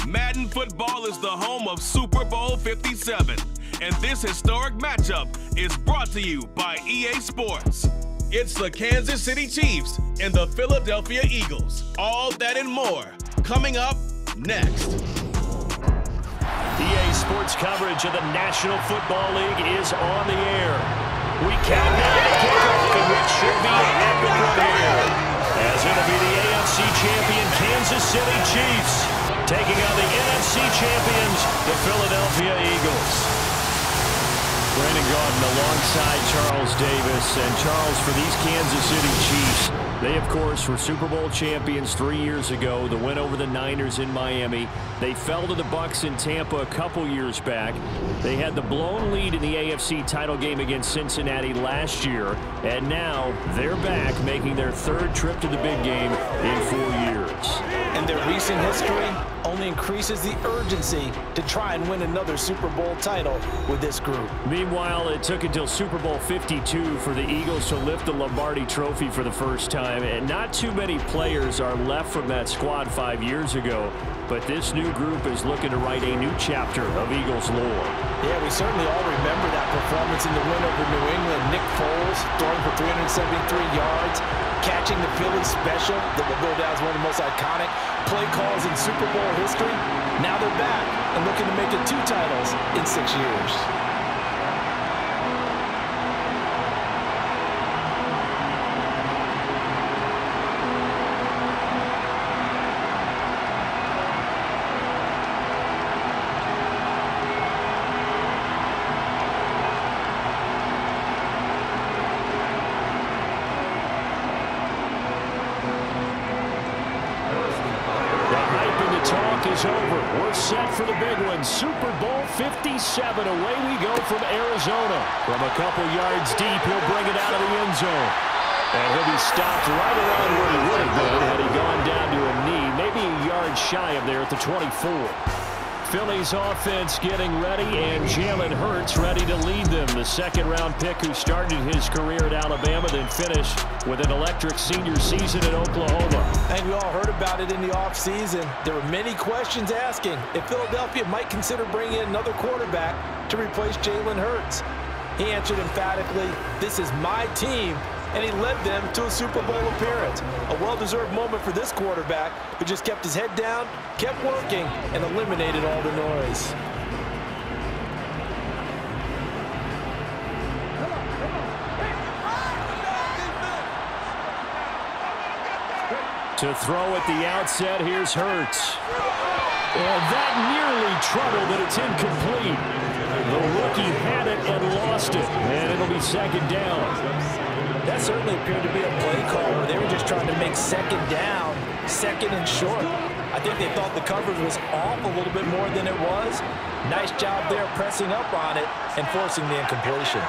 Madden football is the home of Super Bowl 57, and this historic matchup is brought to you by EA Sports. It's the Kansas City Chiefs and the Philadelphia Eagles. All that and more coming up next. EA Sports coverage of the National Football League is on the air. We count down the kickoff, in which should be an epic one here, as it'll be the AFC champion Kansas City Chiefs taking on the NFC champions, the Philadelphia Eagles. Brandon Gaudin alongside Charles Davis. And Charles, for these Kansas City Chiefs, they, of course, were Super Bowl champions 3 years ago. The win over the Niners in Miami. They fell to the Bucs in Tampa a couple years back. They had the blown lead in the AFC title game against Cincinnati last year. And now they're back, making their third trip to the big game in 4 years. And their recent history only increases the urgency to try and win another Super Bowl title with this group. Meanwhile, it took until Super Bowl 52 for the Eagles to lift the Lombardi Trophy for the first time, and not too many players are left from that squad 5 years ago, but this new group is looking to write a new chapter of Eagles lore. Yeah, we certainly all remember that performance in the win over New England. Nick Foles throwing for 373 yards, catching the Philly special that will go down as one of the most iconic play calls in Super Bowl history. Now they're back and looking to make it 2 titles in 6 years. Is over. We're set for the big one. Super Bowl 57. Away we go from Arizona. From a couple yards deep, he'll bring it out of the end zone. And he'll be stopped right around where he would have been had he gone down to a knee, maybe a yard shy of there at the 24. Philly's offense getting ready, and Jalen Hurts ready to lead them. The second-round pick who started his career at Alabama, then finished with an electric senior season at Oklahoma. And we all heard about it in the offseason. There were many questions asking if Philadelphia might consider bringing in another quarterback to replace Jalen Hurts. He answered emphatically, "This is my team," and he led them to a Super Bowl appearance. A well-deserved moment for this quarterback who just kept his head down, kept working, and eliminated all the noise. To throw at the outset, here's Hurts. And that nearly troubled, but it's incomplete. The rookie had it and lost it, and it'll be second down. That certainly appeared to be a play call where they were just trying to make second down, second and short. I think they thought the coverage was off a little bit more than it was. Nice job there pressing up on it and forcing the incompletion.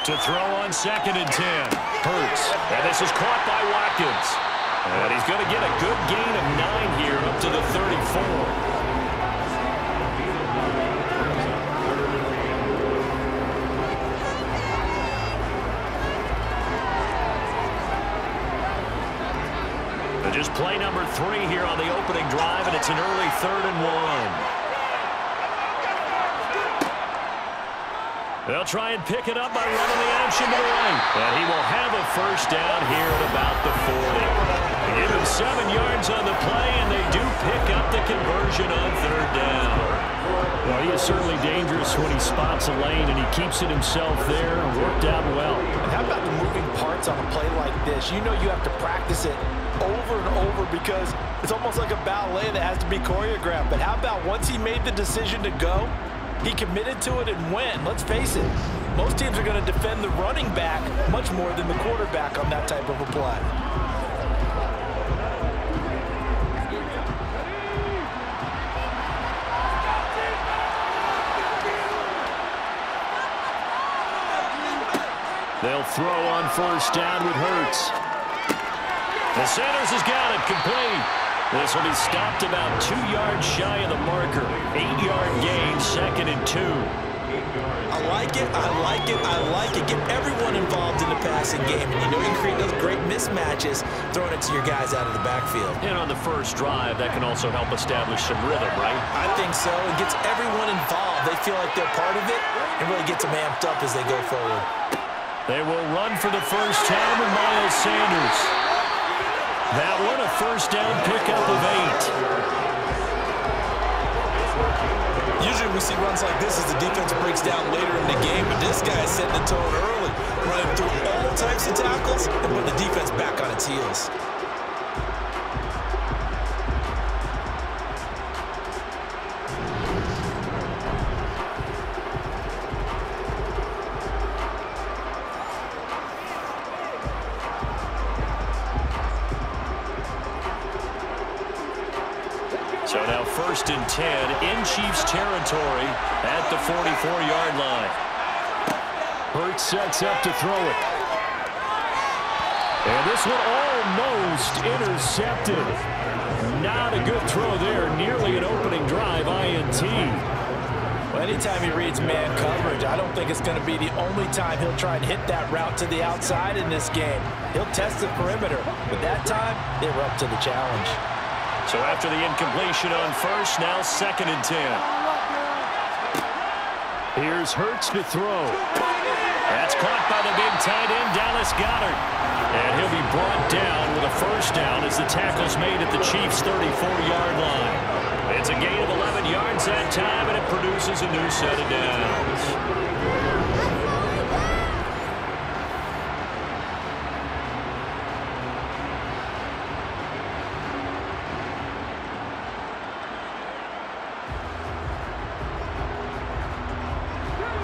To throw on 2nd and 10. Hurts. And this is caught by Watkins. And he's going to get a good gain of 9 here up to the 34. Just play number 3 here on the opening drive, and it's an early 3rd and 1. They'll try and pick it up by running the action to the right. And he will have a first down here at about the 40. Give him 7 yards on the play, and they do pick up the conversion on 3rd down. Well, he is certainly dangerous when he spots a lane, and he keeps it himself there and worked out well. And how about the moving parts on a play like this? You know you have to practice it over and over because it's almost like a ballet that has to be choreographed. But how about once he made the decision to go, he committed to it and went. Let's face it, most teams are going to defend the running back much more than the quarterback on that type of a play. They'll throw on first down with Hurts. The Sanders has got it complete. This will be stopped about 2 yards shy of the marker. 8-yard gain, 2nd and 2. I I like it, I like it, I like it. Get everyone involved in the passing game. And you know you can create those great mismatches throwing it to your guys out of the backfield. And on the first drive, that can also help establish some rhythm, right? I think so. It gets everyone involved. They feel like they're part of it and really gets them amped up as they go forward. They will run for the first time with Miles Sanders. That one, a first down pickup of 8. Usually we see runs like this as the defense breaks down later in the game, but this guy is setting the tone early, running through all types of tackles and putting the defense back on its heels. So now 1st and 10 in Chiefs territory at the 44-yard line. Hurts sets up to throw it. And this one almost intercepted. Not a good throw there. Nearly an opening drive INT. Well, anytime he reads man coverage, I don't think it's going to be the only time he'll try and hit that route to the outside in this game. He'll test the perimeter, but that time they were up to the challenge. So after the incompletion on first, now 2nd and 10. Here's Hurts to throw. That's caught by the big tight end, Dallas Goedert. And he'll be brought down with a first down as the tackle's made at the Chiefs' 34-yard line. It's a gain of 11 yards that time, and it produces a new set of downs.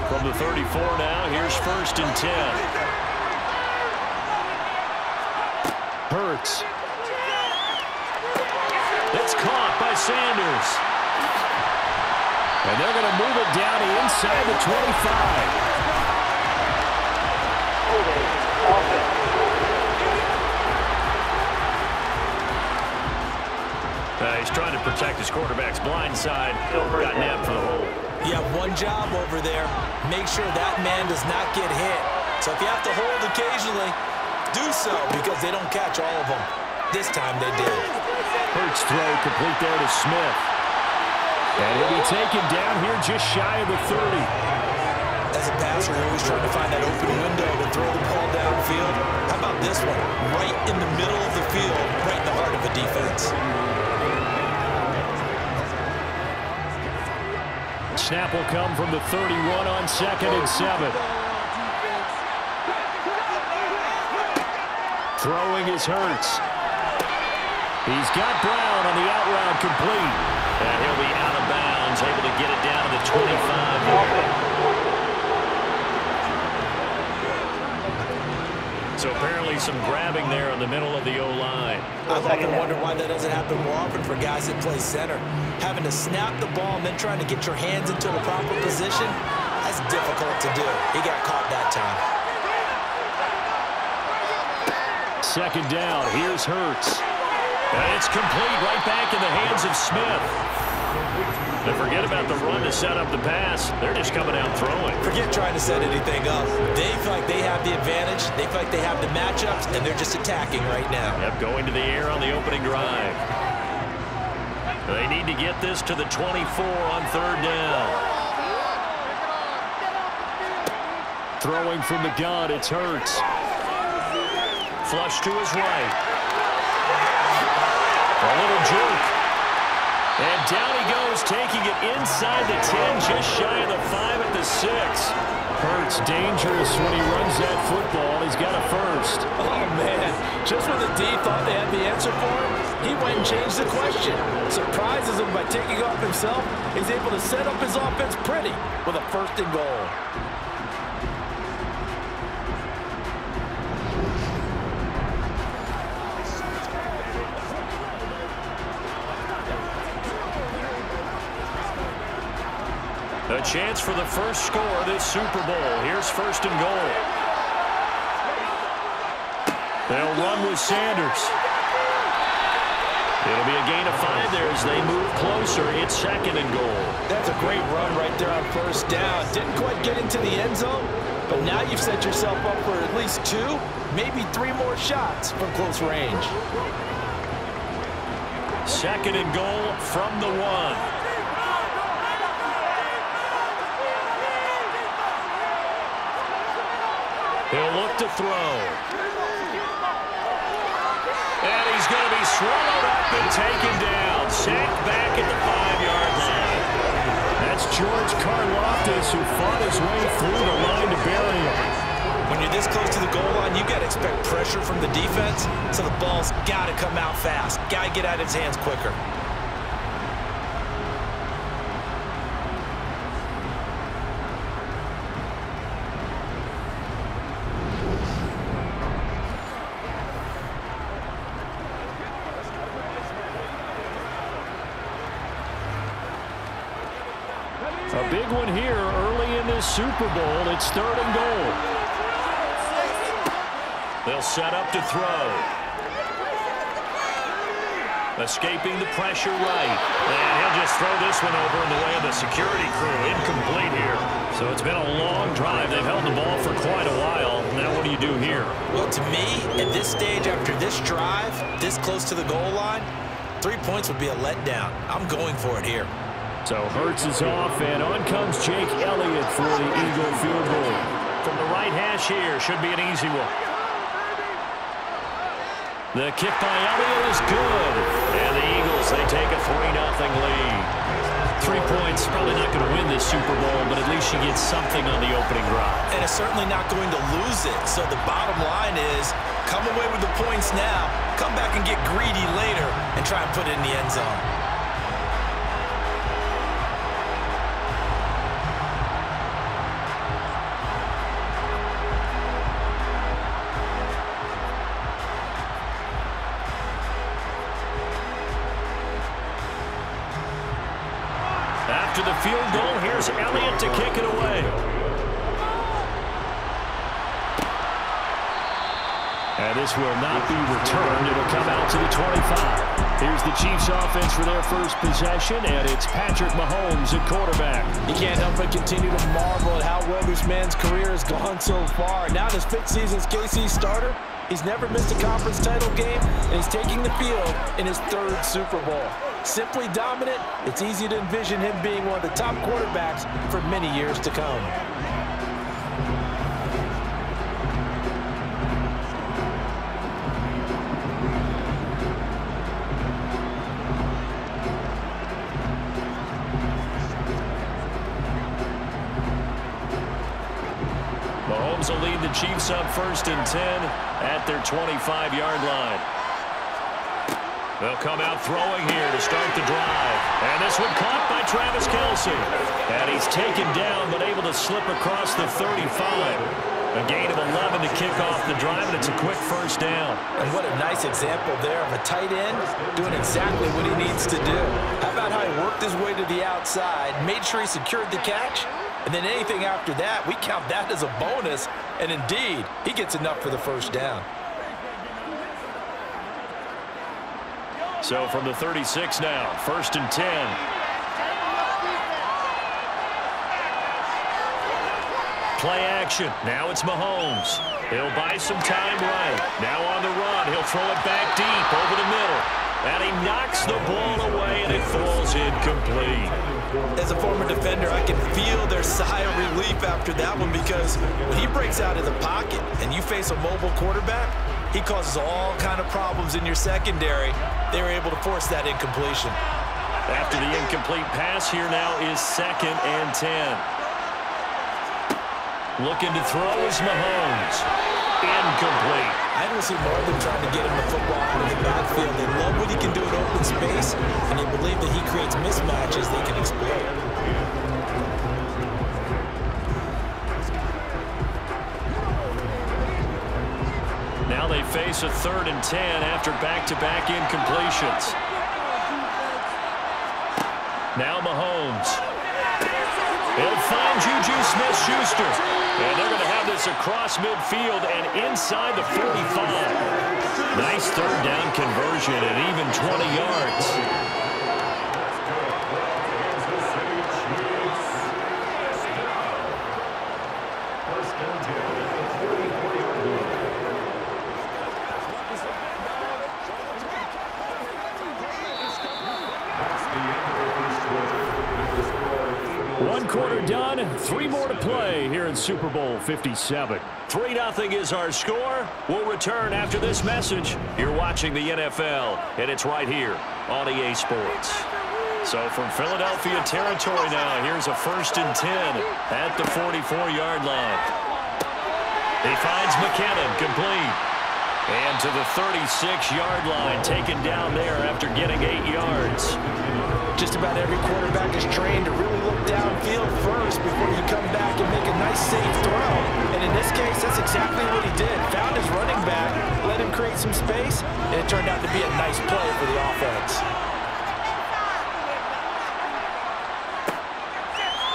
From the 34 now, here's 1st and 10. Hurts. It's caught by Sanders. And they're going to move it down to inside the 25. He's trying to protect his quarterback's blind side. Got nabbed for the hole. You have one job over there. Make sure that man does not get hit. So if you have to hold occasionally, do so because they don't catch all of them. This time they did. Hurts throw complete there to Smith. And he'll be taken down here just shy of the 30. As a passer, you're always trying to find that open window to throw the ball downfield. How about this one? Right in the middle of the field, right in the heart of a defense. Snap will come from the 31 on 2nd and 7. Throwing is Hurts. He's got Brown on the out route complete. And he'll be out of bounds, able to get it down to the 25. So apparently some grabbing there in the middle of the O-line. I've often wondered why that doesn't happen more often for guys that play center. Having to snap the ball and then trying to get your hands into the proper position, that's difficult to do. He got caught that time. 2nd down, here's Hurts. And it's complete right back in the hands of Smith. And forget about the run to set up the pass. They're just coming out throwing. Forget trying to set anything up. They feel like they have the advantage. They feel like they have the matchups, and they're just attacking right now. Yep, going to the air on the opening drive. They need to get this to the 24 on 3rd down. Throwing from the gun, it's Hurts. Flush to his right. A little jerk. And down he goes, taking it inside the 10, just shy of the 5 at the 6. Hurts dangerous when he runs that football. He's got a first. Oh, man. Just when the D thought they had the answer for him, he went and changed the question. Surprises him by taking off himself. He's able to set up his offense pretty with a 1st and goal. A chance for the first score of this Super Bowl. Here's 1st and goal. They'll run with Sanders. It'll be a gain of 5 there as they move closer. It's 2nd and goal. That's a great run right there on 1st down. Didn't quite get into the end zone, but now you've set yourself up for at least 2, maybe 3 more shots from close range. 2nd and goal from the 1. He'll look to throw. And he's going to be swallowed up and taken down. Sacked back at the 5-yard line. That's George Karlaftis, who fought his way through the line to bury him. When you're this close to the goal line, you got to expect pressure from the defense, so the ball's got to come out fast. Got to get out of his hands quicker. A big one here early in this Super Bowl. It's 3rd and goal. They'll set up to throw. Escaping the pressure right. And he'll just throw this one over in the way of the security crew. Incomplete here. So it's been a long drive. They've held the ball for quite a while. Now what do you do here? Well, to me, at this stage, after this drive, this close to the goal line, 3 points would be a letdown. I'm going for it here. So Hurts is off, and on comes Jake Elliott for the Eagle field goal. From the right hash here, should be an easy one. The kick by Elliott is good. And the Eagles, they take a 3-0 lead. 3 points, probably not going to win this Super Bowl, but at least you get something on the opening drive. And it's certainly not going to lose it. So the bottom line is, come away with the points now, come back and get greedy later, and try and put it in the end zone. After the field goal, here's Elliott to kick it away. And this will not be returned. It'll come out to the 25. Here's the Chiefs offense for their first possession, and it's Patrick Mahomes at quarterback. You can't help but continue to marvel at how well this man's career has gone so far. Now in his 5th season as KC starter, he's never missed a conference title game, and he's taking the field in his 3rd Super Bowl. Simply dominant, it's easy to envision him being one of the top quarterbacks for many years to come. Mahomes will lead the Chiefs up 1st and 10 at their 25-yard line. They'll come out throwing here to start the drive. And this one caught by Travis Kelce. And he's taken down but able to slip across the 35. A gain of 11 to kick off the drive, and it's a quick 1st down. And what a nice example there of a tight end doing exactly what he needs to do. How about how he worked his way to the outside, made sure he secured the catch, and then anything after that, we count that as a bonus. And indeed, he gets enough for the 1st down. So from the 36 now, 1st and 10. Play action. Now it's Mahomes. He'll buy some time right. Now on the run. He'll throw it back deep over the middle. And he knocks the ball away, and it falls incomplete. As a former defender, I can feel their sigh of relief after that one, because when he breaks out of the pocket and you face a mobile quarterback, he causes all kind of problems in your secondary. They were able to force that incompletion. After the incomplete pass, here now is 2nd and 10. Looking to throw is Mahomes. Incomplete. I don't see more of them trying to get him the football out of the backfield. They love what he can do in open space, and they believe that he creates mismatches they can exploit. Now they face a 3rd and 10 after back-to-back incompletions. Now Mahomes. He'll find Juju Smith-Schuster. And they're going to have this across midfield and inside the 45. Nice third down conversion and even 20 yards. One quarter done, 3 more to play here in Super Bowl 57. 3-0 is our score. We'll return after this message. You're watching the NFL, and it's right here on EA Sports. So from Philadelphia territory now, here's a 1st and 10 at the 44-yard line. He finds McKinnon complete. And to the 36-yard line, taken down there after getting 8 yards. Just about every quarterback is trained to really look downfield first before you come back and make a nice, safe throw. And in this case, that's exactly what he did. Found his running back, let him create some space, and it turned out to be a nice play for the offense.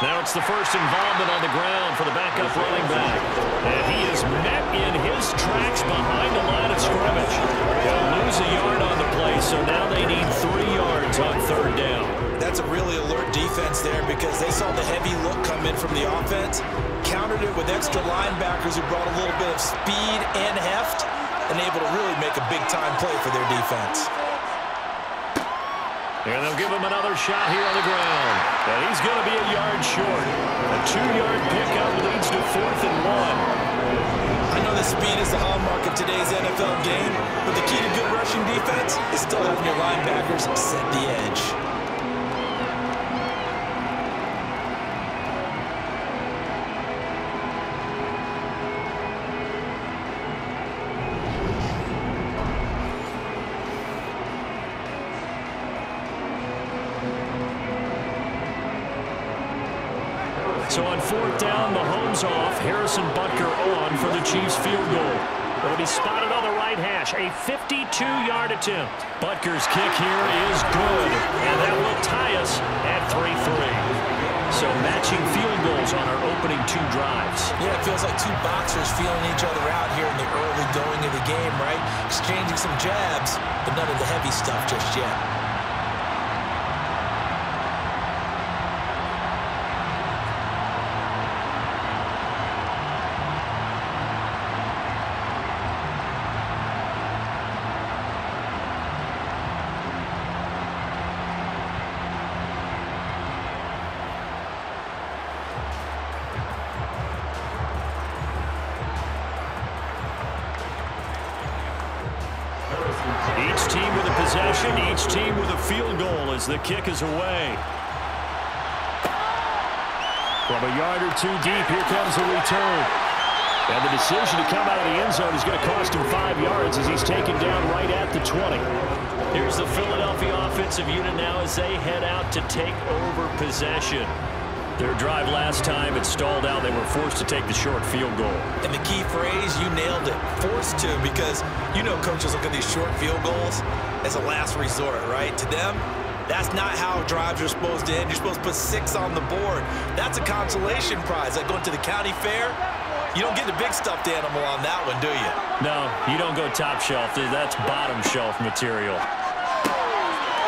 Now it's the first involvement on the ground for the backup running back. And he is met in his tracks behind the line of scrimmage. He'll lose a yard on the play, so now they need 3 yards on 3rd down. That's a really alert defense there because they saw the heavy look come in from the offense, countered it with extra linebackers who brought a little bit of speed and heft, and able to really make a big-time play for their defense. And they'll give him another shot here on the ground. And he's going to be a yard short. A 2-yard pickup leads to 4th and 1. I know that speed is the hallmark of today's NFL game, but the key to good rushing defense is still having your linebackers set the edge. So on 4th down, Mahomes off, Harrison Butker on for the Chiefs field goal. It'll be spotted on the right hash, a 52-yard attempt. Butker's kick here is good, and that will tie us at 3-3. So matching field goals on our opening 2 drives. Yeah, it feels like 2 boxers feeling each other out here in the early going of the game, right? Exchanging some jabs, but none of the heavy stuff just yet. Each team with a possession, each team with a field goal as the kick is away. From a yard or 2 deep, here comes the return. And the decision to come out of the end zone is going to cost him 5 yards as he's taken down right at the 20. Here's the Philadelphia offensive unit now as they head out to take over possession. Their drive last time, it stalled out. They were forced to take the short field goal. And the key phrase, you nailed it, forced to, because you know coaches look at these short field goals as a last resort, right? To them, that's not how drives are supposed to end. You're supposed to put 6 on the board. That's a consolation prize. Like going to the county fair, you don't get the big stuffed animal on that one, do you? No, you don't go top shelf. That's bottom shelf material.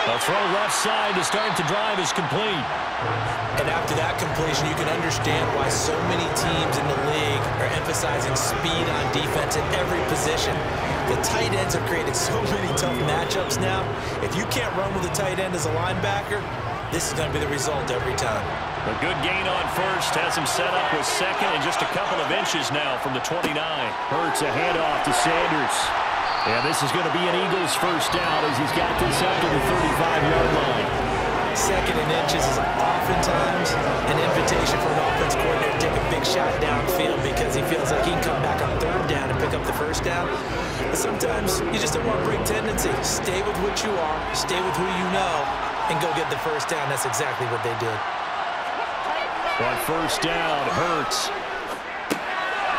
A throw left side to start the drive is complete. And after that completion, you can understand why so many teams in the league are emphasizing speed on defense at every position. The tight ends have created so many tough matchups now. If you can't run with a tight end as a linebacker, this is going to be the result every time. A good gain on first has him set up with second and just a couple of inches now from the 29. Hurts a handoff to Sanders. And this is going to be an Eagles first down as he's got this out to the 35-yard line. Second and inches is oftentimes an invitation for an offense coordinator to take a big shot downfield because he feels like he can come back on 3rd down and pick up the 1st down. But sometimes you just don't want to break tendency. Stay with what you are, stay with who you know, and go get the 1st down. That's exactly what they did. On 1st down, Hurts.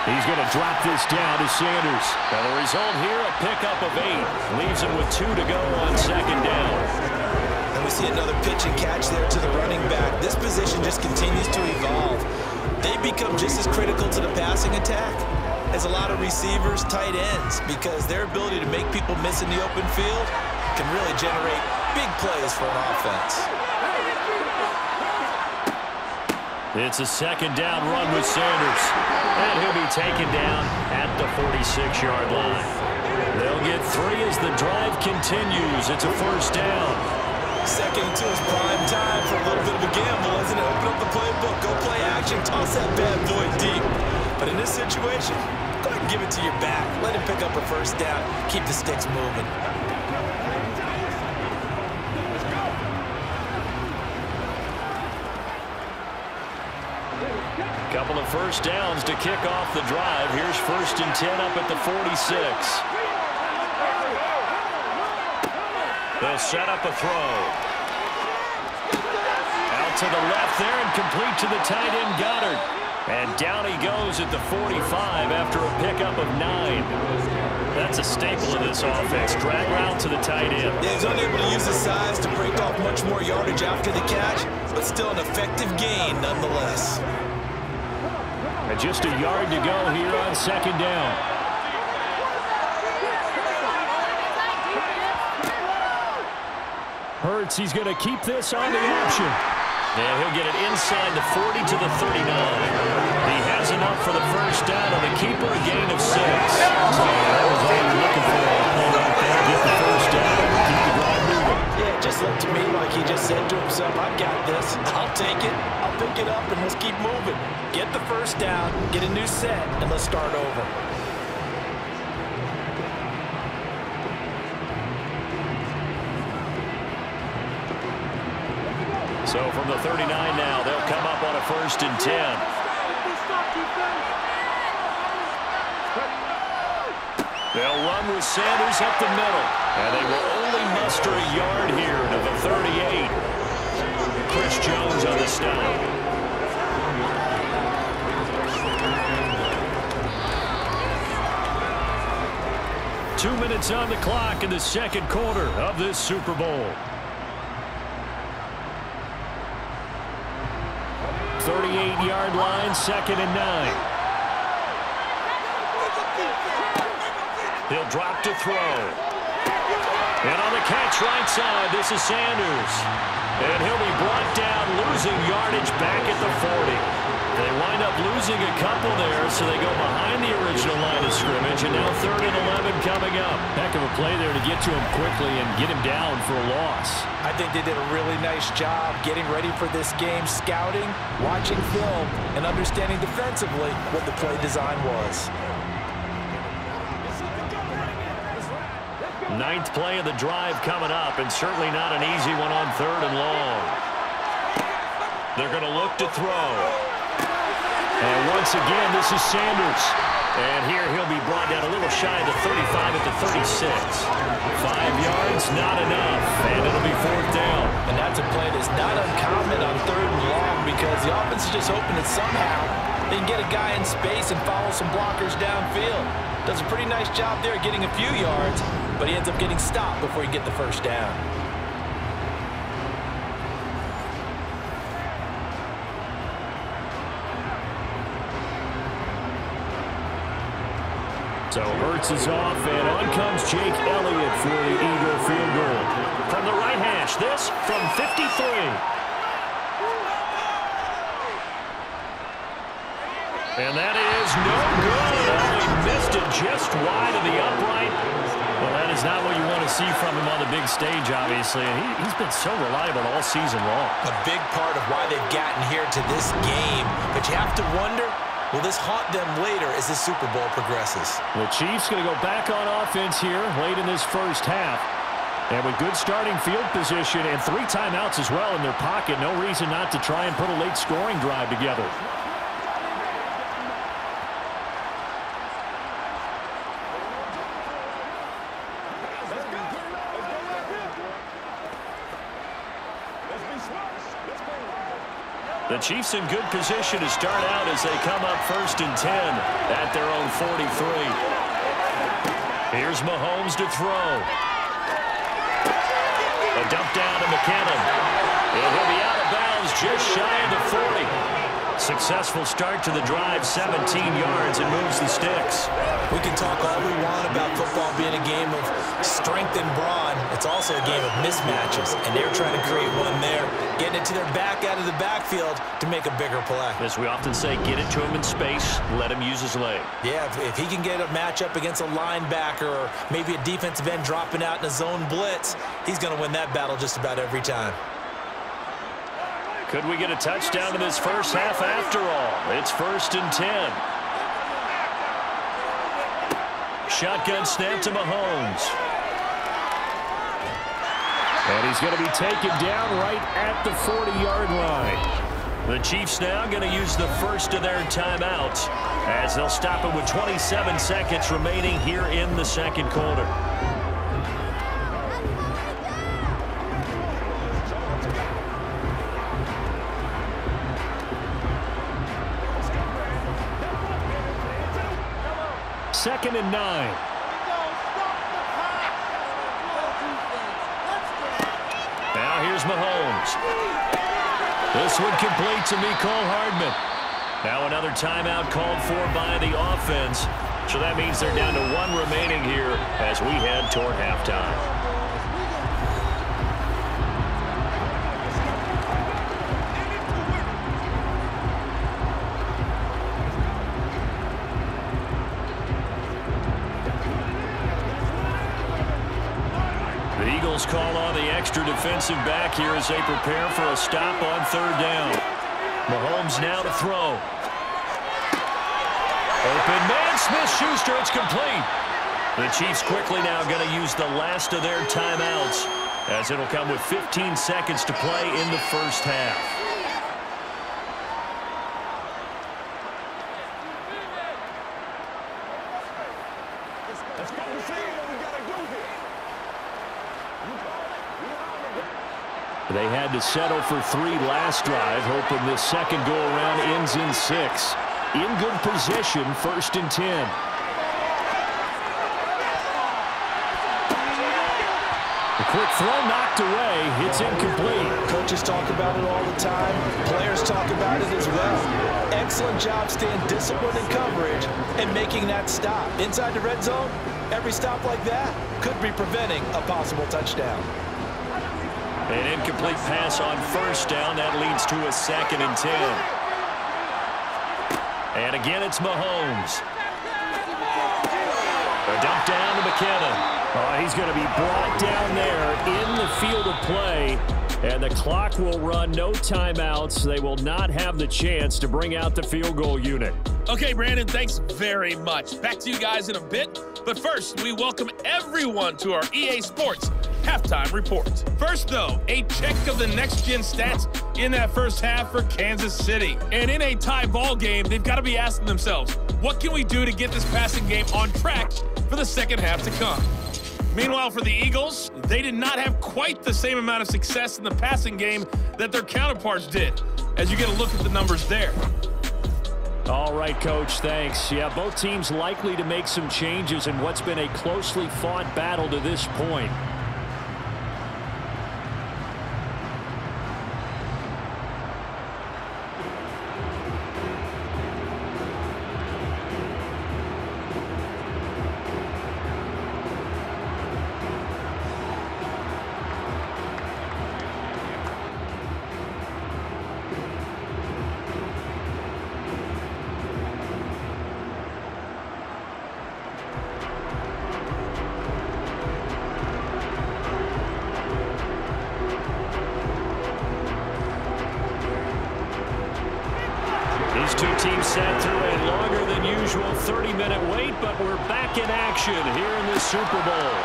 He's going to drop this down to Sanders. And the result here, a pickup of 8. Leaves him with 2 to go on 2nd down. And we see another pitch and catch there to the running back. This position just continues to evolve. become just as critical to the passing attack as a lot of receivers, tight ends, because their ability to make people miss in the open field can really generate big plays for an offense. It's a second down run with Sanders. And he'll be taken down at the 46-yard line. They'll get 3 as the drive continues. It's a first down. Second and 2 is prime time for a little bit of a gamble, isn't it? Open up the playbook, go play action, toss that bad boy deep. But in this situation, go ahead and give it to your back. Let him pick up a first down. Keep the sticks moving. Couple of first downs to kick off the drive. Here's 1st and 10 up at the 46. They'll set up a throw. Out to the left there and complete to the tight end Goddard. And down he goes at the 45 after a pickup of 9. That's a staple of this offense. Drag route to the tight end. Yeah, he's unable to use his size to break off much more yardage after the catch, but still an effective gain nonetheless. And just a yard to go here on second down. Hurts, he's going to keep this on the option. And he'll get it inside the 40 to the 39. He has enough for the first down on the keeper, a gain of 6. That was all you're looking for. Get the first down. Keep the drive moving. Yeah, it just looked to me like he just said to himself, I've got this. I'll take it. I'll pick it up, and let's keep moving. Get the first down, get a new set, and let's start over. So from the 39 now, they'll come up on a 1st and 10. They'll run with Sanders up the middle. And they will only muster a yard here to the 38. Chris Jones on the stop. Two minutes on the clock in the second quarter of this Super Bowl. 38-yard line, 2nd and 9. He'll drop to throw. And on the catch right side, this is Sanders. And he'll be brought down, losing yardage back at the 40. They wind up losing a couple there, so they go behind the original line of scrimmage, and now 3rd and 11 coming up. Heck of a play there to get to him quickly and get him down for a loss. I think they did a really nice job getting ready for this game, scouting, watching film, and understanding defensively what the play design was. 9th play of the drive coming up, and certainly not an easy one on 3rd and long. They're going to look to throw. And once again, this is Sanders. And here he'll be brought down a little shy of the 35 at the 36. 5 yards, not enough. And it'll be 4th down. And that's a play that's not uncommon on 3rd and long, because the offense is just hoping that somehow they can get a guy in space and follow some blockers downfield. Does a pretty nice job there getting a few yards, but he ends up getting stopped before he can get the first down. So Hurts is off, and on comes Jake Elliott for the Eagle field goal. From the right hash, this from 53. And that is no good. Oh, he missed it just wide of the upright. Well, that is not what you want to see from him on the big stage, obviously. And he's been so reliable all season long. A big part of why they've gotten here to this game. But you have to wonder, will this haunt them later as the Super Bowl progresses? The Chiefs going to go back on offense here late in this first half. And with good starting field position and 3 timeouts as well in their pocket, no reason not to try and put a late scoring drive together. The Chiefs in good position to start out as they come up 1st and 10 at their own 43. Here's Mahomes to throw. A dump down to McKinnon. And he'll be out of bounds just shy of the 40. Successful start to the drive, 17 yards, and moves the sticks. We can talk all we want about football being a game of strength and brawn. It's also a game of mismatches, and they're trying to create one there, getting it to their back out of the backfield to make a bigger play. As we often say, get it to him in space, let him use his leg. Yeah, if he can get a matchup against a linebacker or maybe a defensive end dropping out in a zone blitz, he's going to win that battle just about every time. Could we get a touchdown in this first half after all? It's 1st and 10. Shotgun snap to Mahomes. And he's going to be taken down right at the 40-yard line. The Chiefs now going to use the first of their timeouts as they'll stop it with 27 seconds remaining here in the second quarter. Second and 9. Now here's Mahomes. This one complete to Mecole Hardman. Now another timeout called for by the offense. So that means they're down to 1 remaining here as we head toward halftime. Call on the extra defensive back here as they prepare for a stop on 3rd down. Mahomes now to throw. Open man, Smith-Schuster, it's complete. The Chiefs quickly now going to use the last of their timeouts as it'll come with 15 seconds to play in the first half. They had to settle for 3 last drive, hoping this second go-around ends in 6. In good position, 1st and 10. The quick throw knocked away. It's incomplete. Coaches talk about it all the time. Players talk about it as well. Excellent job staying disciplined in coverage and making that stop. Inside the red zone, every stop like that could be preventing a possible touchdown. An incomplete pass on 1st down. That leads to a 2nd and 10. And again, it's Mahomes. A dump down to McKinnon. Oh, he's going to be brought down there in the field of play. And the clock will run, no timeouts. They will not have the chance to bring out the field goal unit. Okay, Brandon, thanks very much. Back to you guys in a bit. But first, we welcome everyone to our EA Sports Halftime Report. First, though, a check of the next-gen stats in that first half for Kansas City. And in a tie ball game, they've got to be asking themselves, what can we do to get this passing game on track for the second half to come? Meanwhile, for the Eagles, they did not have quite the same amount of success in the passing game that their counterparts did, as you get a look at the numbers there. All right, Coach, thanks. Yeah, both teams likely to make some changes in what's been a closely fought battle to this point. These two teams sat through a longer than usual 30-minute wait, but we're back in action here in the Super Bowl.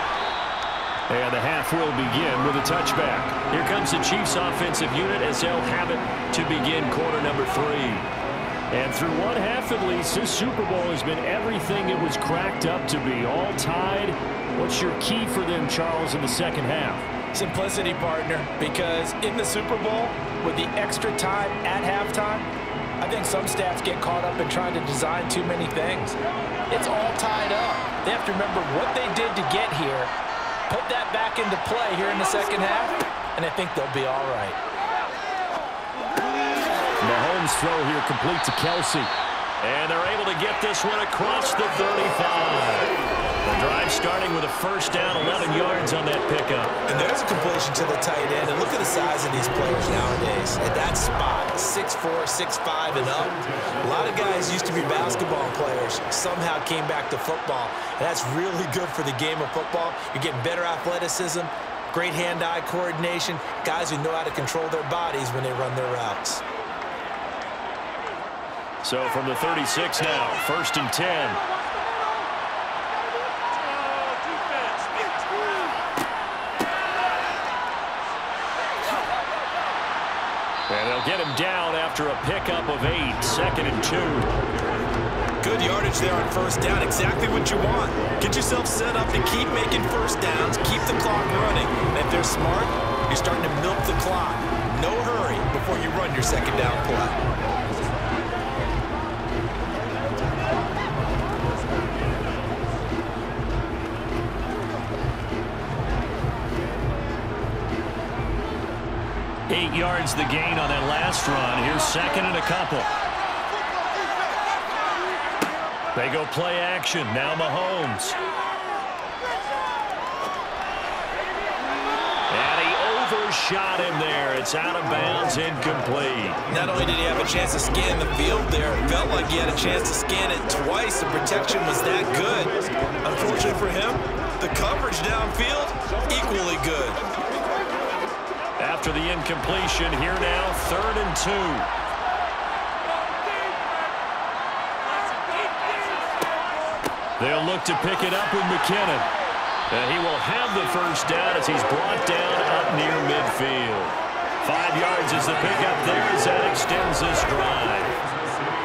And the half will begin with a touchback. Here comes the Chiefs offensive unit as they'll have it to begin quarter number 3. And through one half at least, this Super Bowl has been everything it was cracked up to be. All tied. What's your key for them, Charles, in the second half? Simplicity, partner, because in the Super Bowl, with the extra time at halftime, I think some staffs get caught up in trying to design too many things. It's all tied up. They have to remember what they did to get here, put that back into play here in the second half, and I think they'll be all right. Mahomes throw here complete to Kelsey. And they're able to get this one across the 35. The drive starting with a first down, 11 yards on that pickup. And there's a completion to the tight end. And look at the size of these players nowadays. At that spot, 6'4", 6'5", and up. A lot of guys used to be basketball players, somehow came back to football. And that's really good for the game of football. You're getting better athleticism, great hand-eye coordination, guys who know how to control their bodies when they run their routes. So from the 36 now, 1st and 10. And they'll get him down after a pickup of 8, 2nd and 2. Good yardage there on first down, exactly what you want. Get yourself set up to keep making first downs, keep the clock running. And if they're smart, you're starting to milk the clock. No hurry before you run your second down play. Eight yards the gain on that last run. Here's 2nd and a couple. They go play action. Now Mahomes. And he overshot him there. It's out of bounds, incomplete. Not only did he have a chance to scan the field there, it felt like he had a chance to scan it twice. The protection was that good. Unfortunately for him, the coverage downfield, equally good. After the incompletion, here now, 3rd and 2. They'll look to pick it up with McKinnon. And he will have the first down as he's brought down up near midfield. 5 yards is the pickup there as that extends this drive.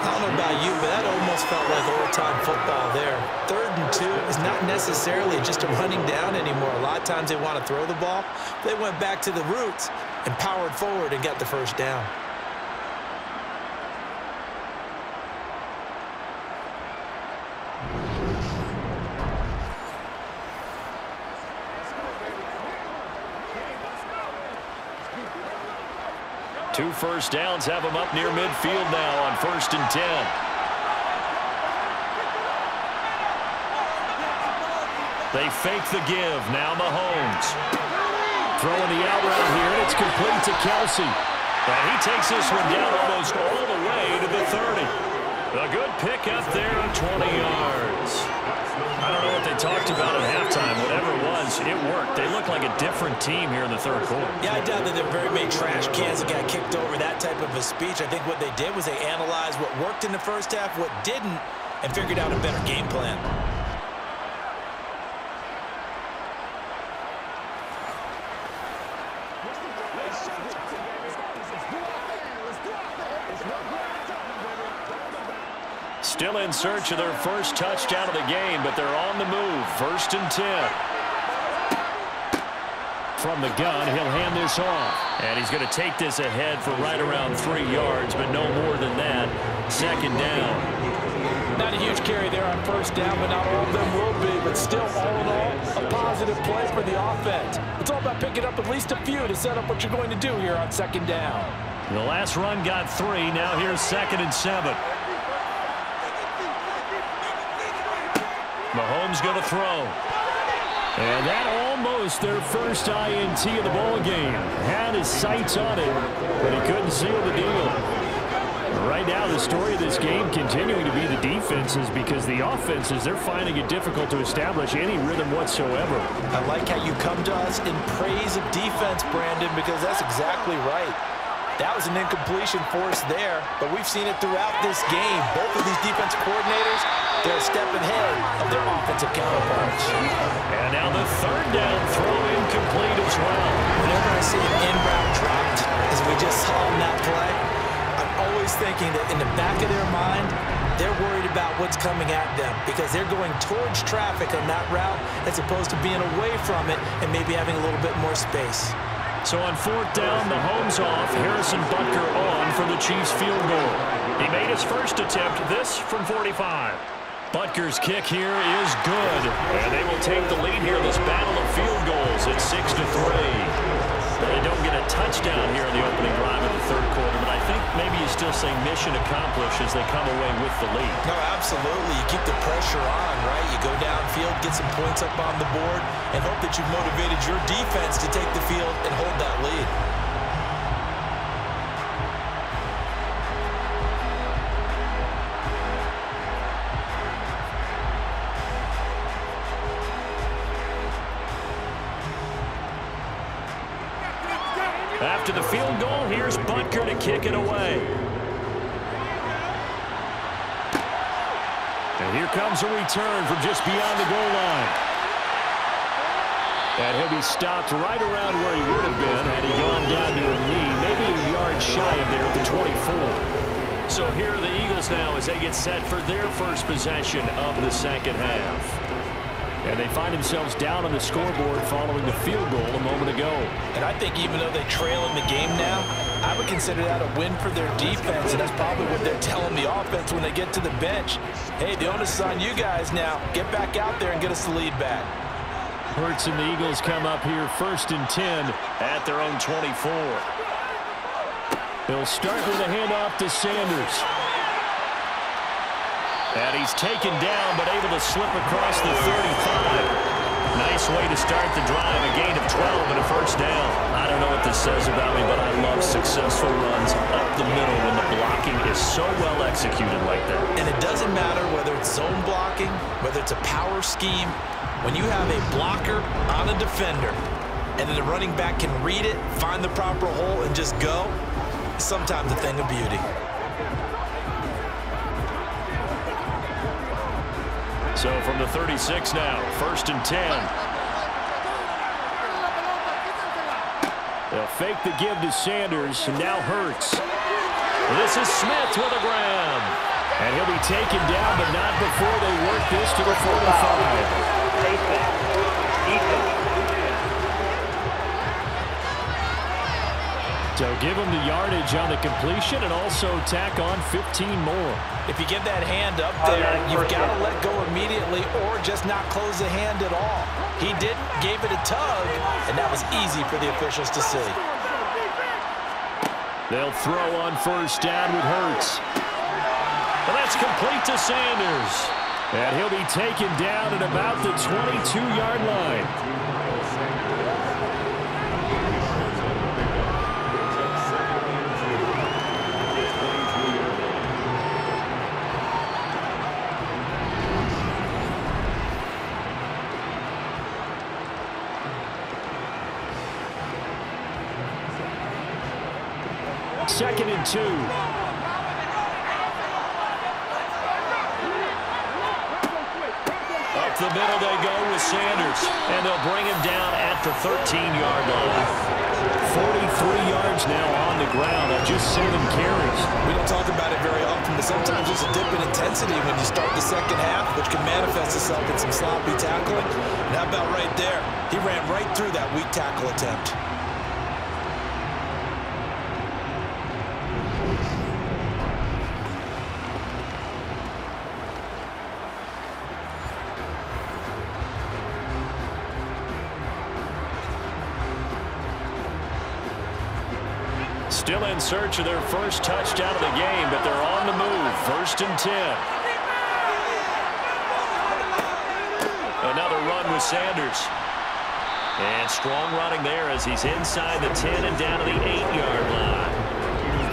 I don't know about you, but that almost felt like old-time football there. 3rd and 2 is not necessarily just a running down anymore. A lot of times they want to throw the ball. They went back to the roots and powered forward and got the first down. Two first downs have him up near midfield now on 1st and 10. They fake the give. Now Mahomes. Throwing the out route here, and it's complete to Kelsey. And he takes this one down almost all the way to the 30. A good pickup there of 20 yards. I don't know what they talked about at halftime. Whatever it was, it worked. They look like a different team here in the 3rd quarter. Yeah, I doubt that there were very many trash cans that got kicked over, that type of a speech. I think what they did was they analyzed what worked in the first half, what didn't, and figured out a better game plan. Still in search of their first touchdown of the game, but they're on the move. 1st and 10. From the gun, he'll hand this off. And he's going to take this ahead for right around 3 yards, but no more than that. 2nd down. Not a huge carry there on first down, but not all of them will be. But still, all in all, a positive play for the offense. It's all about picking up at least a few to set up what you're going to do here on 2nd down. The last run got 3. Now here's 2nd and 7. Mahomes going to throw. And that almost their first INT of the ball game. Had his sights on it, but he couldn't seal the deal. Right now, the story of this game continuing to be the defenses, because the offenses, they're finding it difficult to establish any rhythm whatsoever. I like how you come to us in praise of defense, Brandon, because that's exactly right. That was an incompletion force there, but we've seen it throughout this game. Both of these defensive coordinators, they're a step ahead of their offensive counterparts. And now the 3rd down throw incomplete as well. Whenever I see an end route dropped, as we just saw in that play, I'm always thinking that in the back of their mind, they're worried about what's coming at them because they're going towards traffic on that route as opposed to being away from it and maybe having a little bit more space. So on 4th down, Mahomes off, Harrison Butker on for the Chiefs field goal. He made his first attempt, this from 45. Butker's kick here is good, and they will take the lead here in this battle of field goals at 6-3. They don't get a touchdown here in the opening drive of the 3rd quarter, but I think maybe you still say mission accomplished as they come away with the lead. No, absolutely. You keep the pressure on, right? You go downfield, get some points up on the board, and hope that you've motivated your defense to take the field and hold that lead. After the field goal, here's Butker to kick it away. And here comes a return from just beyond the goal line. And he'll be stopped right around where he would have been had he gone down to a knee, maybe a yard shy of there at the 24. So here are the Eagles now as they get set for their first possession of the second half. And they find themselves down on the scoreboard following the field goal a moment ago. And I think even though they trail in the game now, I would consider that a win for their defense, and that's probably what they're telling the offense when they get to the bench. Hey, the onus is on you guys now. Get back out there and get us the lead back. Hurts and the Eagles come up here 1st and 10 at their own 24. He'll start with a handoff to Sanders. And he's taken down, but able to slip across the 35. Nice way to start the drive. A gain of 12 and a first down. I don't know what this says about me, but I love successful runs up the middle when the blocking is so well executed like that. And it doesn't matter whether it's zone blocking, whether it's a power scheme. When you have a blocker on a defender, and then the running back can read it, find the proper hole, and just go, it's sometimes a thing of beauty. So from the 36 now, 1st and 10. They'll fake the give to Sanders, and now Hurts. This is Smith with a grab. And he'll be taken down, but not before they work this to the 45. So give him the yardage on the completion and also tack on 15 more. If you get that hand up there, you've got to let go immediately or just not close the hand at all. He didn't, gave it a tug, and that was easy for the officials to see. They'll throw on 1st down with Hurts. And that's complete to Sanders. And he'll be taken down at about the 22-yard line. Second and 2. Up the middle they go with Sanders. And they'll bring him down at the 13-yard line. 43 yards now on the ground on just 7 carries. We don't talk about it very often, but sometimes there's a dip in intensity when you start the second half, which can manifest itself in some sloppy tackling. And how about right there? He ran right through that weak tackle attempt. Still in search of their first touchdown of the game, but they're on the move. 1st and 10. Another run with Sanders. And strong running there as he's inside the 10 and down to the 8-yard line.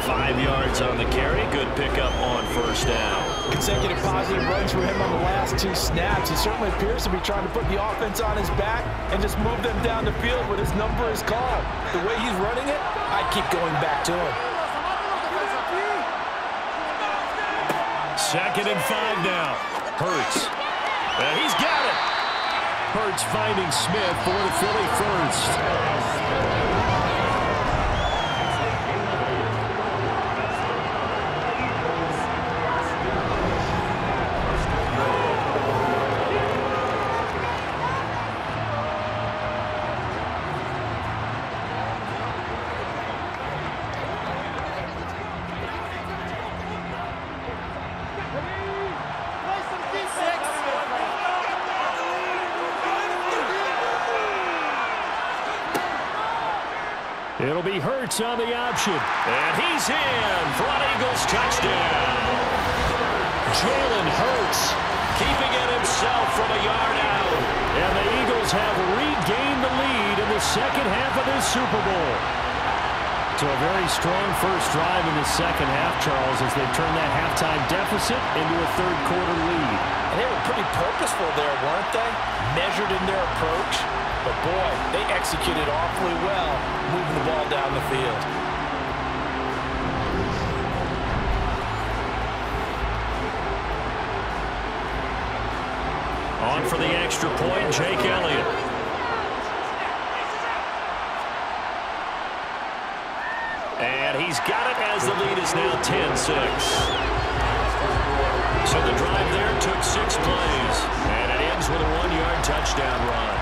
5 yards on the carry. Good pickup on 1st down. Consecutive positive runs for him on the last 2 snaps. He certainly appears to be trying to put the offense on his back and just move them down the field when his number is called. The way he's running it, I keep going back to him. 2nd and 5 now. Hurts. And he's got it. Hurts finding Smith for the Philly first. It'll be Hurts on the option. And he's in for an Eagles touchdown. Jalen Hurts keeping it himself from a yard out. And the Eagles have regained the lead in the second half of this Super Bowl. So a very strong first drive in the second half, Charles, as they turn that halftime deficit into a third-quarter lead. And they were pretty purposeful there, weren't they? Measured in their approach. But, boy, they executed awfully well, moving the ball down the field. On for the extra point, Jake Elliott. And he's got it as the lead is now 10-6. So the drive there took 6 plays. And it ends with a 1-yard touchdown run.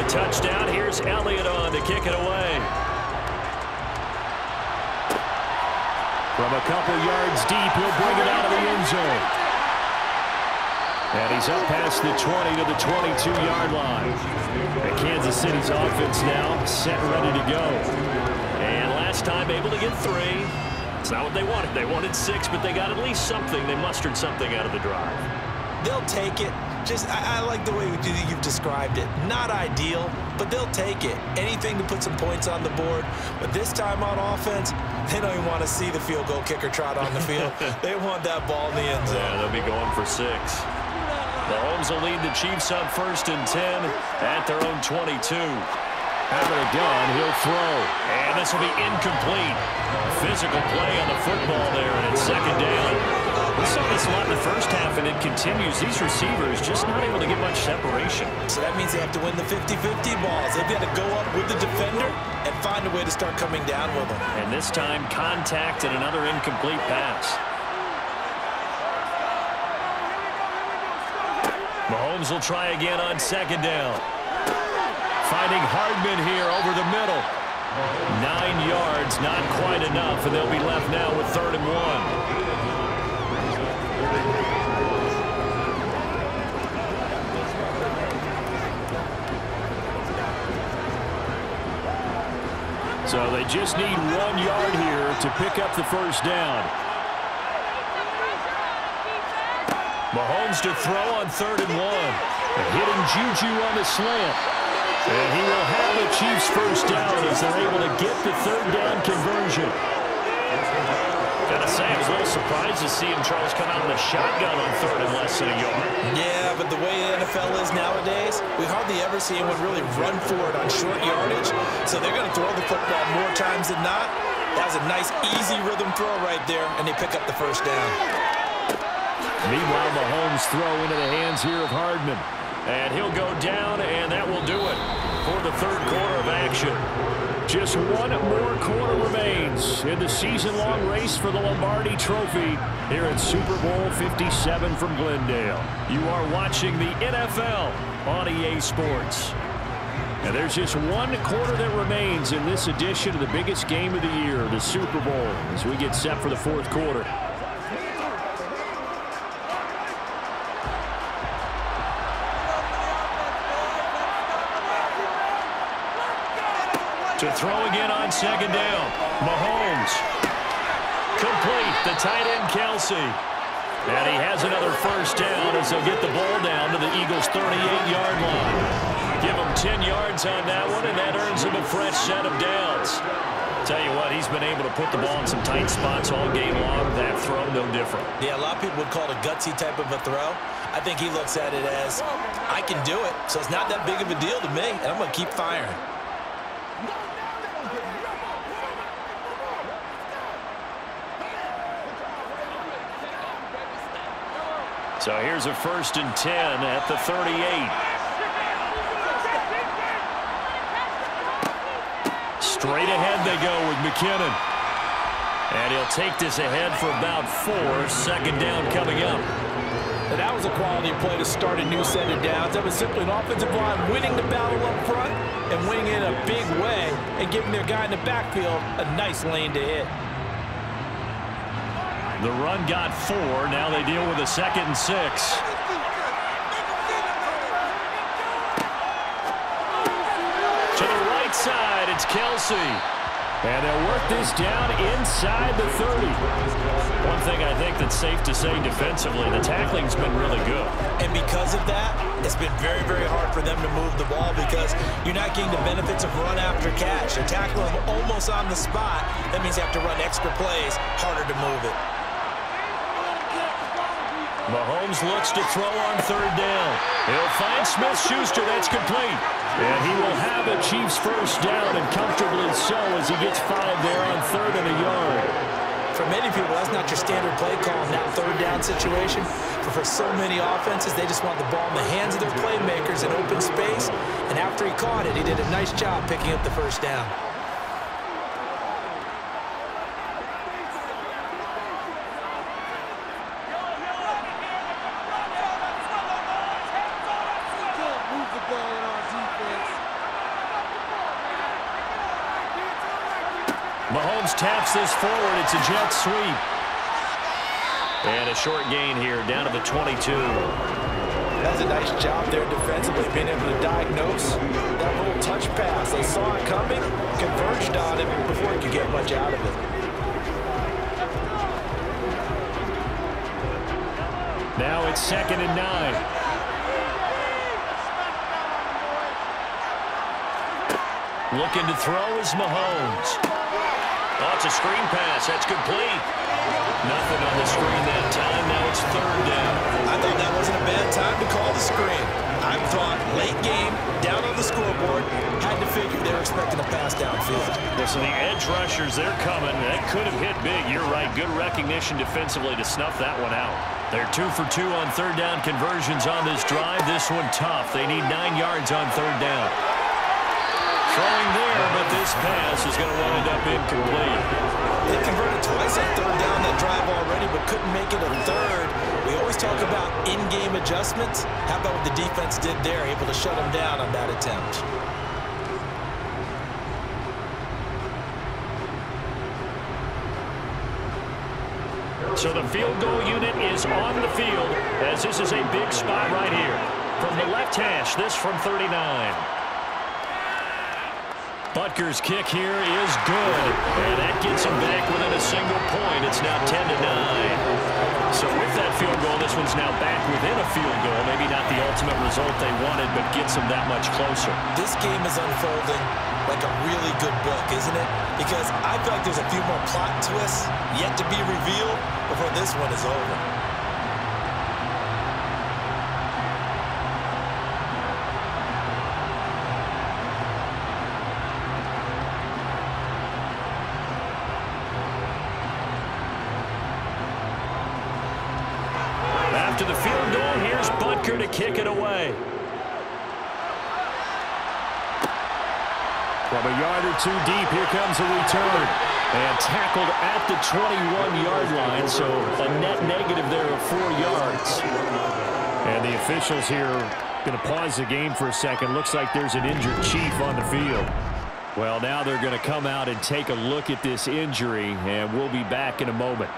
Touchdown. Here's Elliott on to kick it away. From a couple yards deep, he'll bring it out of the end zone. And he's up past the 20 to the 22-yard line. And Kansas City's offense now set and ready to go. And last time able to get 3. It's not what they wanted. They wanted 6, but they got at least something. They mustered something out of the drive. They'll take it. I like the way you've described it. Not ideal, but they'll take it. Anything to put some points on the board. But this time on offense, they don't even want to see the field goal kicker trot on the field. They want that ball in the end zone. Yeah, they'll be going for 6. Mahomes will lead the Chiefs on 1st and 10 at their own 22. Out of the gun, he'll throw. And this will be incomplete. Physical play on the football there, and it's 2nd down. We saw this a lot in the first half, and it continues. These receivers just not able to get much separation. So that means they have to win the 50-50 balls. They've got to go up with the defender and find a way to start coming down with them. And this time, contact and another incomplete pass. Mahomes will try again on 2nd down. Finding Hardman here over the middle. 9 yards, not quite enough, and they'll be left now with 3rd and 1. So they just need 1 yard here to pick up the first down. Mahomes to throw on 3rd and 1. Hitting Juju on the slant. And he will have the Chiefs first down as they're able to get the 3rd down conversion. Gotta say, I was a little surprised to see him, Charles, come out in the shotgun on 3rd and less than a yard. Yeah, but the way the NFL is nowadays, we hardly ever see anyone really run for it on short yardage. So they're going to throw the football more times than not. That was a nice, easy rhythm throw right there, and they pick up the first down. Meanwhile, Mahomes throw into the hands here of Hardman. And he'll go down, and that will do it for the 3rd quarter of action. Just 1 more quarter remains in the season-long race for the Lombardi Trophy here at Super Bowl 57 from Glendale. You are watching the NFL on EA Sports. And there's just 1 quarter that remains in this edition of the biggest game of the year, the Super Bowl, as we get set for the 4th quarter. To throw again on 2nd down. Mahomes. Complete. The tight end, Kelsey. And he has another first down as they'll get the ball down to the Eagles' 38-yard line. Give him 10 yards on that one, and that earns him a fresh set of downs. Tell you what, he's been able to put the ball in some tight spots all game long. That throw, no different. Yeah, a lot of people would call it a gutsy type of a throw. I think he looks at it as, I can do it, so it's not that big of a deal to me, and I'm going to keep firing. So here's a 1st and 10 at the 38. Straight ahead they go with McKinnon. And he'll take this ahead for about 4. Second down coming up. And that was a quality play to start a new set of downs. That was simply an offensive line winning the battle up front and winning it in a big way and giving their guy in the backfield a nice lane to hit. The run got 4. Now they deal with a 2nd and 6. To the right side, it's Kelsey. And they'll work this down inside the 30. One thing I think that's safe to say defensively, the tackling's been really good. And because of that, it's been very, very hard for them to move the ball because you're not getting the benefits of run after catch. They're tackling them almost on the spot. That means you have to run extra plays, harder to move it. Mahomes looks to throw on 3rd down. He'll find Smith-Schuster. That's complete. And he will have a Chiefs first down, and comfortably so as he gets 5 there on 3rd and a yard. For many people, that's not your standard play call in that 3rd down situation. But for so many offenses, they just want the ball in the hands of their playmakers in open space. And after he caught it, he did a nice job picking up the first down. Mahomes taps this forward. It's a jet sweep. And a short gain here, down to the 22. That's a nice job there defensively, being able to diagnose that little touch pass. They saw it coming, converged on it before he could get much out of it. Now it's 2nd and 9. Looking to throw is Mahomes. Oh, it's a screen pass. That's complete. Nothing on the screen that time. Now it's 3rd down. I thought that wasn't a bad time to call the screen. I thought late game, down on the scoreboard, had to figure they were expecting a pass downfield. So the edge rushers, they're coming. That could have hit big. You're right. Good recognition defensively to snuff that one out. They're 2 for 2 on 3rd down conversions on this drive. This one tough. They need 9 yards on 3rd down. Throwing there, but this pass is going to wind up incomplete. They converted twice on 3rd down that drive already, but couldn't make it a 3rd. We always talk about in-game adjustments. How about what the defense did there, able to shut them down on that attempt? So the field goal unit is on the field, as this is a big spot right here. From the left hash, this from 39. Butker's kick here is good, and that gets him back within a single point. It's now 10-9. So with that field goal, this one's now back within a field goal. Maybe not the ultimate result they wanted, but gets them that much closer. This game is unfolding like a really good book, isn't it? Because I feel like there's a few more plot twists yet to be revealed before this one is over. After the field goal, here's Butker to kick it away. From a yard or 2 deep, here comes a return. And tackled at the 21-yard line, so a net negative there of 4 yards. And the officials here going to pause the game for a second. Looks like there's an injured Chief on the field. Well, now they're going to come out and take a look at this injury, and we'll be back in a moment.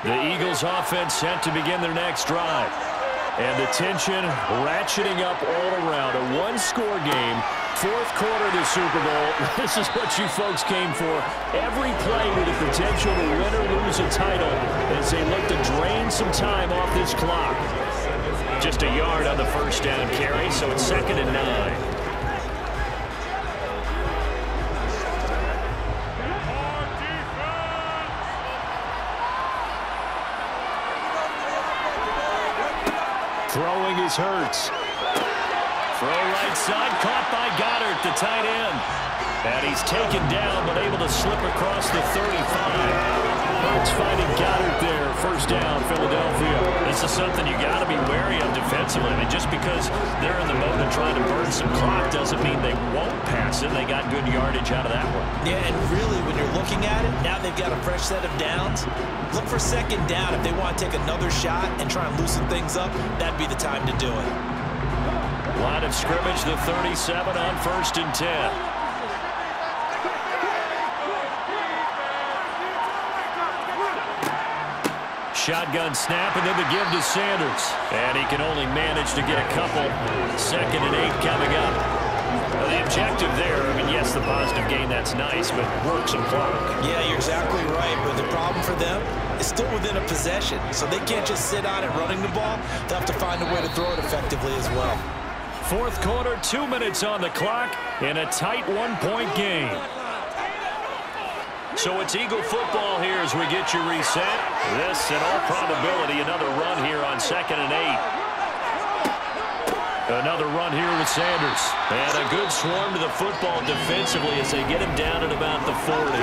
The Eagles offense set to begin their next drive. And the tension ratcheting up all around. A one-score game, 4th quarter of the Super Bowl. This is what you folks came for. Every play with the potential to win or lose a title as they look to drain some time off this clock. Just a yard on the first down carry, so it's 2nd and 9. Throwing is Hurts. Throw right side, caught by Goddard, the tight end. And he's taken down, but able to slip across the 35. Hurts finding Goddard there. First down, Philadelphia. This is something you got to be wary of defensively. I mean, just because they're in the mode of trying to burn some clock doesn't mean they won't pass it. They got good yardage out of that one. Yeah, and really, when you're looking at it, now they've got a fresh set of downs. Look for second down. If they want to take another shot and try and loosen things up, that'd be the time to do it. Line of scrimmage, the 37 on 1st and 10. Shotgun snap, and then the give to Sanders. And he can only manage to get a couple. 2nd and 8 coming up. Well, the objective there, I mean, yes, the positive gain, that's nice, but work some clock. Yeah, you're exactly right, but the problem for them is still within a possession, so they can't just sit on it running the ball. They'll have to find a way to throw it effectively as well. 4th quarter, 2 minutes on the clock, in a tight 1-point game. So it's Eagle football here as we get you reset. This, in all probability, another run here on 2nd and 8. Another run here with Sanders. And a good swarm to the football defensively as they get him down at about the 40.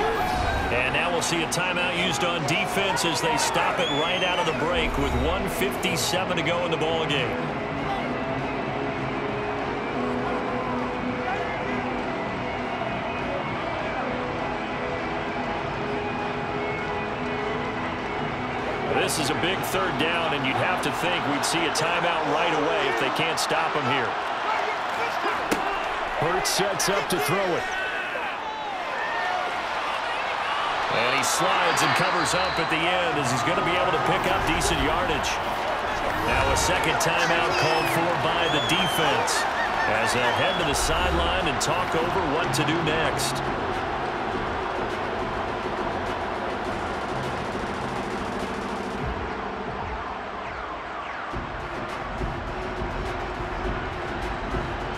And now we'll see a timeout used on defense as they stop it right out of the break with 1:57 to go in the ball game. This is a big 3rd down, and you'd have to think we'd see a timeout right away if they can't stop him here. Hurts sets up to throw it. And he slides and covers up at the end as he's going to be able to pick up decent yardage. Now a 2nd timeout called for by the defense as they'll head to the sideline and talk over what to do next.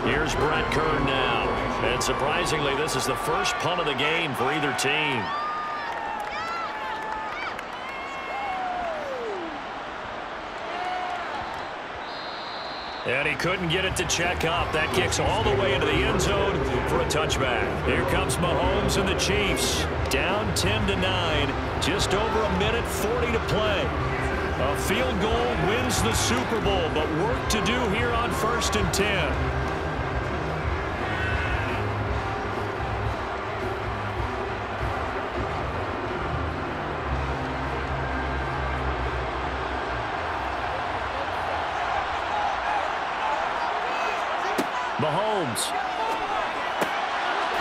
Here's Brett Kern now. And surprisingly, this is the first punt of the game for either team. And he couldn't get it to check up. That kicks all the way into the end zone for a touchback. Here comes Mahomes and the Chiefs. Down 10-9. Just over a minute 40 to play. A field goal wins the Super Bowl, but work to do here on 1st and 10. Mahomes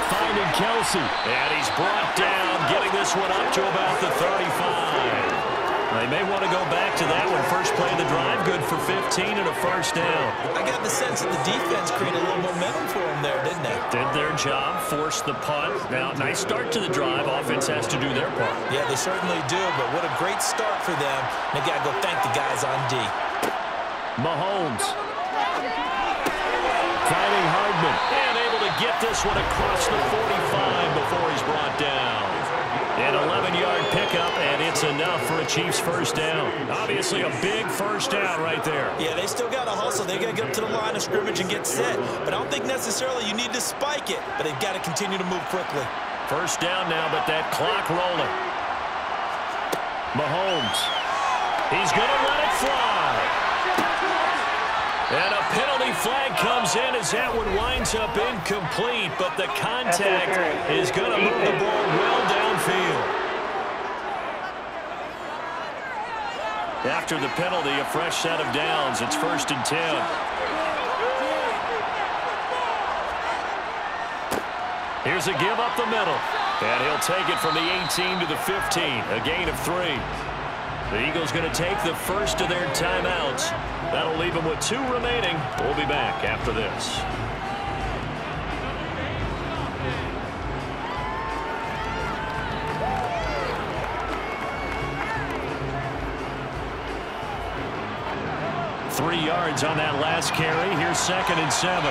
finding Kelsey, and he's brought down, getting this one up to about the 35. They may want to go back to that one. First play of the drive, good for 15 and a first down. I got the sense that the defense created a little momentum for them there, didn't they? Did their job, forced the punt. Now, nice start to the drive. Offense has to do their part. Yeah, they certainly do, but what a great start for them. They got to go thank the guys on D. Mahomes finding Hardman, and able to get this one across the 45 before he's brought down. An 11-yard pickup, and it's enough for a Chiefs first down. Obviously a big first down right there. Yeah, they still got to hustle. They got to get up to the line of scrimmage and get set. But I don't think necessarily you need to spike it, but they've got to continue to move quickly. First down now, but that clock rolling. Mahomes. He's going to let it fly. And a penalty flag comes in as that one winds up incomplete, but the contact is going to move the ball well downfield. After the penalty, a fresh set of downs. It's 1st and 10. Here's a give up the middle. And he'll take it from the 18 to the 15, a gain of 3. The Eagles going to take the first of their timeouts. That'll leave them with 2 remaining. We'll be back after this. Three yards on that last carry. Here's 2nd and 7.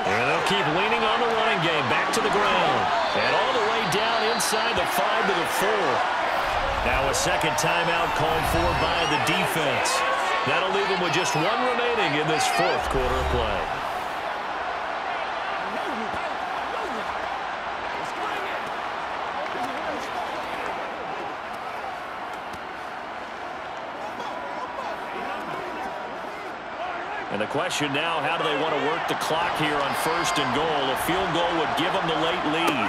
And they'll keep leaning on the running game. Back to the ground. And all the way down inside the 5 to the 4. Now a second timeout called for by the defense. That'll leave them with just one remaining in this fourth quarter of play. And the question now, how do they want to work the clock here on 1st and goal? A field goal would give them the late lead.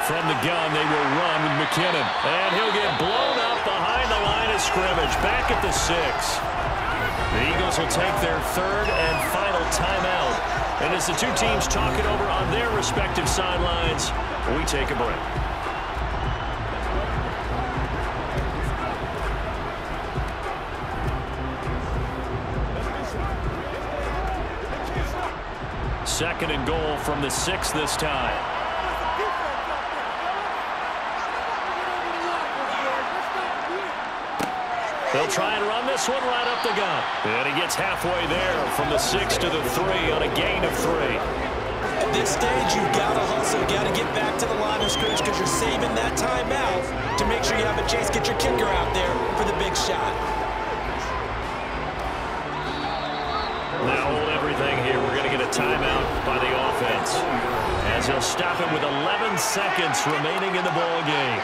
From the gun, they will run with McKinnon. And he'll get blown up behind the line of scrimmage. Back at the 6. The Eagles will take their 3rd and final timeout. And as the two teams talk it over on their respective sidelines, we take a break. Second and goal from the 6 this time. They'll try and run this one right up the gut. And he gets halfway there from the 6 to the 3 on a gain of 3. At this stage, you've got to hustle. You've got to get back to the line of scrimmage because you're saving that timeout to make sure you have a chance to get your kicker out there for the big shot. Now hold everything here. We're going to get a timeout by the offense as he'll stop it with 11 seconds remaining in the ball game.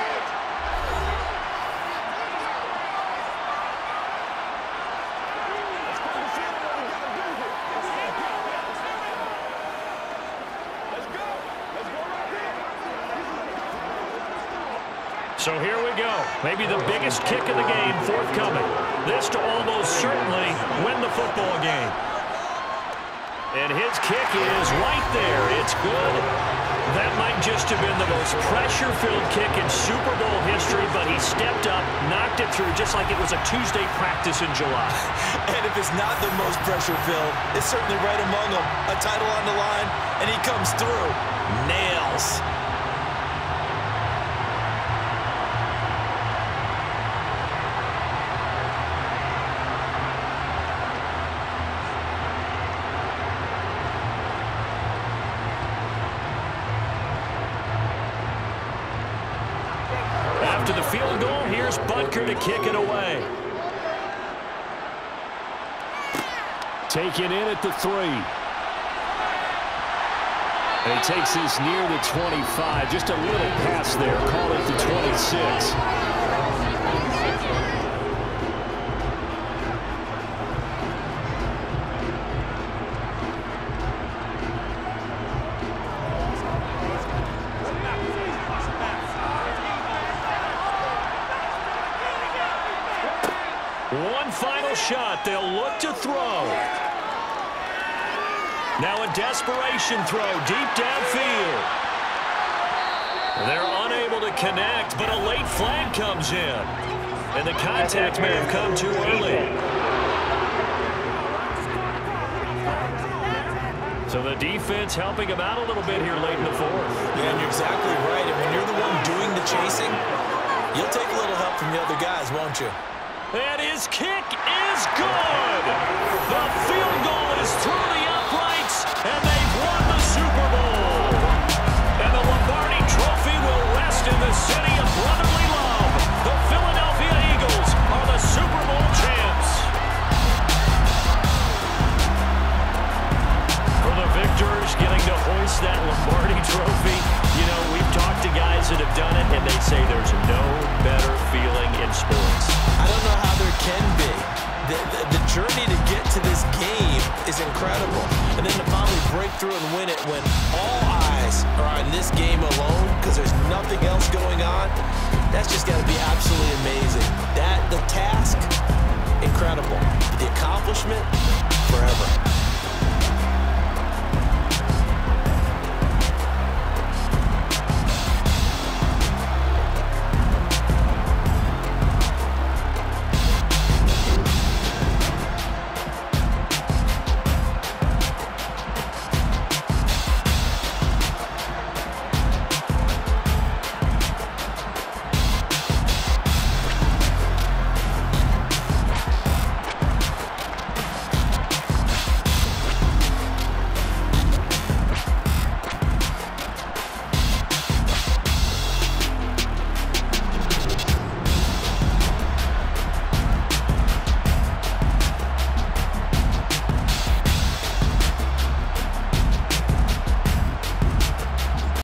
So here we go. Maybe the biggest kick of the game forthcoming. This to almost certainly win the football game. And his kick is right there. It's good. That might just have been the most pressure-filled kick in Super Bowl history, but he stepped up, knocked it through just like it was a Tuesday practice in July. And if it's not the most pressure-filled, it's certainly right among them. A title on the line, and he comes through. Nails. After the field goal, here's Butker to kick it away. Taken in at the 3. And he takes this near the 25. Just a little pass there. Call it the 26. One final shot. They'll look to throw. Now a desperation throw deep downfield. They're unable to connect, but a late flag comes in. And the contact may have come too early. So the defense helping him out a little bit here late in the 4th. Yeah, and you're exactly right. And when you're the one doing the chasing, you'll take a little help from the other guys, won't you? And his kick is good. The field goal is through the uprights, and they've won the Super Bowl. And the Lombardi Trophy will rest in the city of brotherly love. The Philadelphia Eagles are the Super Bowl champs. For the victors getting to hoist that Lombardi Trophy, you know, we've talked to guys that have done it, and they say there's no better feeling in sports. I don't know how there can be. The journey to get to this game is incredible. And then to finally break through and win it when all eyes are on this game alone because there's nothing else going on, that's just got to be absolutely amazing. The task, incredible. The accomplishment, forever.